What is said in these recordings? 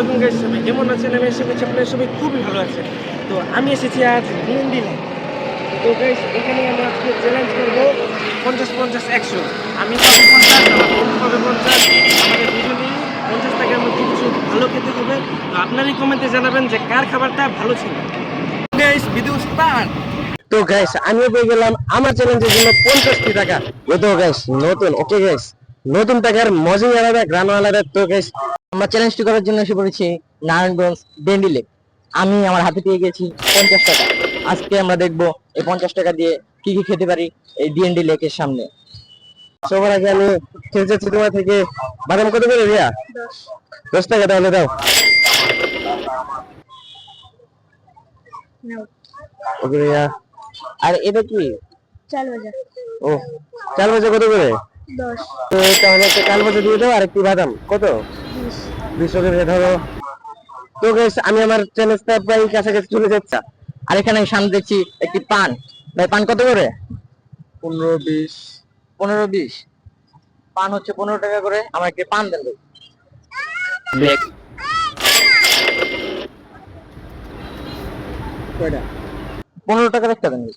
আলাইকুম গাইস, সবাই কেমন আছেন? আমি আশা করছি আপনারা সবাই খুবই ভালো আছেন। তো আমি এসেছি আজ মেহেন্দি লাই। তো গাইস, এখানে আমি আজকে চ্যালেঞ্জ করবো 50-50-100। আমি পাবো 50, আমার বন্ধু পাবে 50, আমাদের দুজনেই 50 টাকার মধ্যে কিছু ভালো খেতে হবে। তো আপনারই কমেন্টে জানাবেন যে কার খাবারটা ভালো ছিল। Guys, video start. তো গাইস, আমিও পেয়ে গেলাম আমার চ্যালেঞ্জের জন্য 50টি টাকা। তো গাইস, নতুন ওকে গাইস, নতুন টাকার মজাই আলাদা, গ্রামও আলাদা। তো গাইস, আমরা চ্যালেঞ্জটি করার জন্য এসে পড়েছি নারায়ণগঞ্জ ডেন্ডি লেক। আমি আমার হাতে পেয়ে গেছি 50 টাকা। আজকে আমরা দেখবো এই 50 টাকা দিয়ে কি কি খেতে পারি এই ডিএনডি লেকের সামনে। সবার আগে আমি খেতে চাচ্ছি তোমার থেকে বাদাম কত করে রিয়া? 10 টাকা। তাহলে দাও। ওকে রিয়া। আর এটা কি? চাল ভাজা ও, চাল ভাজা কত করে? 10 তো তাহলে একটা চাল ভাজা দিয়ে দাও, আর একটি বাদাম কত? 20 20 করে ধরো। তো গাইস, আমি আমার চ্যালেঞ্জটা প্রায় কাছাকাছি চলে যাচ্ছে। আর এখানে আমি সামনে দেখছি একটি পান। ভাই, পান কত করে? 15-20। 15-20 পান হচ্ছে 15 টাকা করে। আমার একটি পান দেন ভাই। ব্ল্যাক কয়টা? 15 টাকার একটা দেন ভাই।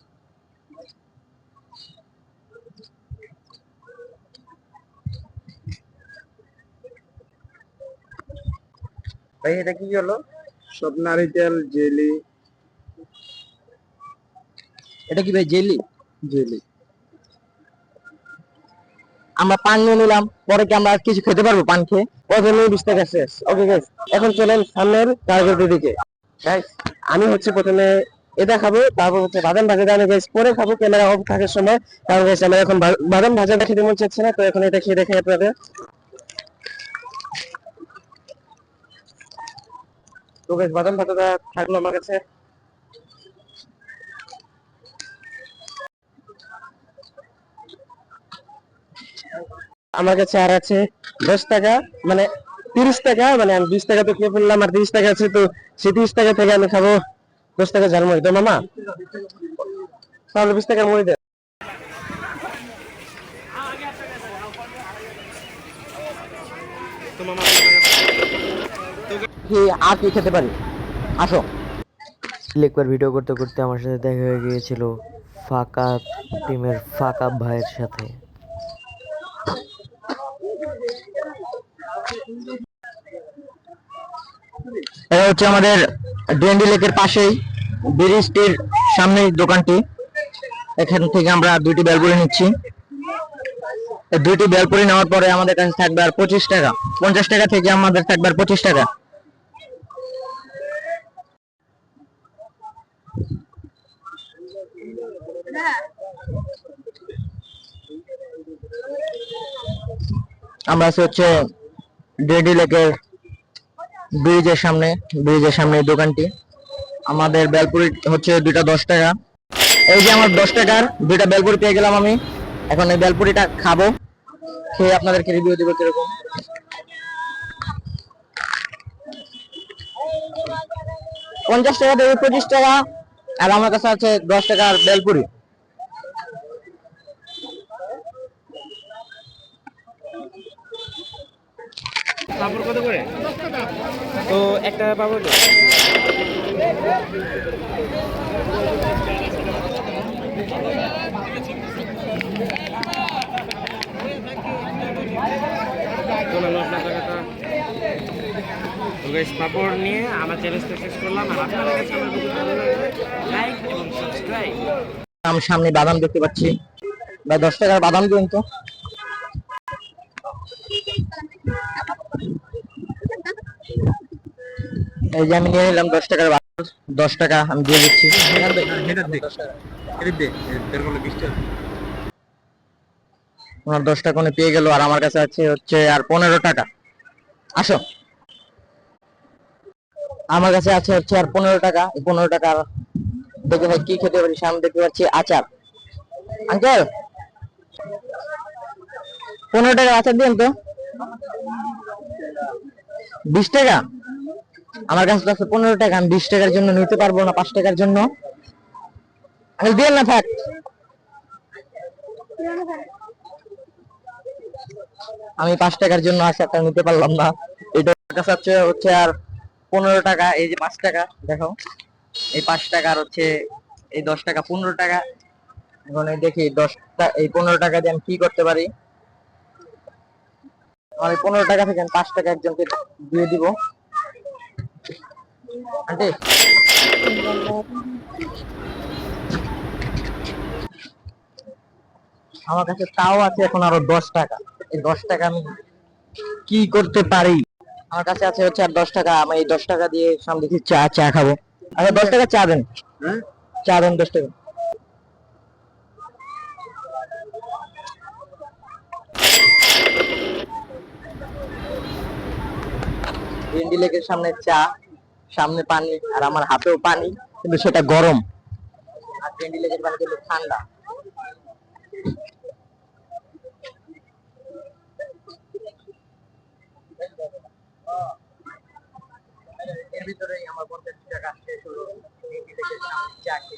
ভাই, এটা কি হলো? সব নারিকেল জেলি। এটা কি ভাই, জেলি? জেলি। আমরা পান নিয়ে নিলাম, পরে কি আমরা আর কিছু খেতে পারবো পান খেয়ে? প্রথমে 20 টাকা শেষ। ওকে গাইস, এখন চলেন সামনের টার্গেটের দিকে। গাইস, আমি হচ্ছে প্রথমে এটা খাবো, তারপর হচ্ছে বাদাম ভাজাটা আমি গাইস পরে খাবো, ক্যামেরা অফ থাকার সময়। কারণ গাইস, আমার এখন বাদাম ভাজাটা খেতে মন চাচ্ছে না, তো এখন এটা খেয়ে দেখাই আপনাদের। তো গাইস, বাদাম ভাজাটা থাকলো আমার কাছে। আমার কাছে আর আছে 10 টাকা, মানে 30 টাকা। মানে আমি 20 টাকা তো খেয়ে ফেললাম, আর 30 টাকা আছে। তো সেই 30 টাকা থেকে আমি খাবো 10 টাকা ঝালমুড়ি। তো মামা, তাহলে 20 টাকার মুড়ি দেন। তো মামা, কি আর কি খেতে পারি? আসো। একবার ভিডিও করতে করতে আমার সাথে দেখা হয়ে গিয়েছিল ফাঁকা টিমের ফাঁকা ভাইয়ের সাথে। এটা হচ্ছে আমাদের ডেন্ডি লেকের পাশেই ব্রিজটির সামনেই দোকানটি। এখান থেকে আমরা দুইটি বেলপুরি নিচ্ছি। এই দুইটি বেলপুরি নেওয়ার পরে আমাদের কাছে থাকবে আর 25 টাকা। 50 টাকা থেকে আমাদের থাকবে আর 25 টাকা। আমরা আছি হচ্ছে ডেন্ডি লেকের ব্রিজের সামনে এই দোকানটি। আমাদের বেলপুরি হচ্ছে দুইটা 10 টাকা। এই যে আমার 10 টাকার দুইটা বেলপুরি পেয়ে গেলাম আমি। এখন এই বেলপুরিটা খাবো, খেয়ে আপনাদেরকে রিভিউ দিব কিরকম। 50 টাকা দেবে 25 টাকা, আর আমার কাছে আছে 10 টাকার বেলপুরি। পাপড় কত করে? তো একটা পাপড় তো আপনার টাকাটা। তো গাইস, পাপড় নিয়ে আমার চ্যালেঞ্জটা শেষ করলাম। আর আপনাদের কাছে আমার ভিডিও ভালো লাগলে লাইক এবং সাবস্ক্রাইব। আমি সামনে বাদাম দেখতে পাচ্ছি, ভাই 10 টাকার বাদাম দিন তো। এই যে আমি নিয়ে নিলাম 10 টাকার বাদাম। 10 টাকা আমি দিয়ে দিচ্ছি। ওনার 10 টাকা উনি পেয়ে গেল, আর আমার কাছে আছে হচ্ছে আর 15 টাকা। আসো, আমার কাছে আছে হচ্ছে আর 15 টাকা। এই 15 টাকা দেখে ভাই কি খেতে পারি। সামনে দেখতে পাচ্ছি আচার। আঙ্কেল, 15 টাকা আচার দিন তো। 20 টাকা? আমার কাছে আছে 15 টাকা। আমি 20 টাকার জন্য নিতে পারবো না, 5 টাকার জন্য। আমি দিয়ে না থাক। আমি 5 টাকার জন্য আচারটা নিতে পারলাম না। এটা আমার কাছে হচ্ছে আর 15 টাকা, এই যে 5 টাকা দেখো, এই 5 টাকা আর হচ্ছে এই 10 টাকা, 15 টাকা। এখন এই দেখি 10 টাকা, এই 15 টাকা দিয়ে আমি কি করতে পারি। আমার এই 15 টাকা থেকে আমি 5 টাকা একজনকে দিয়ে দিব। আন্টি, আমার কাছে তাও আছে এখন আরো 10 টাকা। এই 10 টাকা আমি কি করতে পারি? আমার কাছে আছে হচ্ছে আর 10 টাকা। আমি এই 10 টাকা দিয়ে সামনে দেখি চা চা খাবো। আচ্ছা 10 টাকা চা দেন। হ্যাঁ, চা দেন 10 টাকা। গ্রিন লেকের সামনে চা, সামনে পানি, আর আমার হাতেও পানি, কিন্তু সেটা গরম। আর গ্রিন লেকের পানি কিন্তু ঠান্ডা। এর ভিতরেই আমার 50 টাকা শেষ হলো গ্রিন লেকের সামনে চা খেয়ে।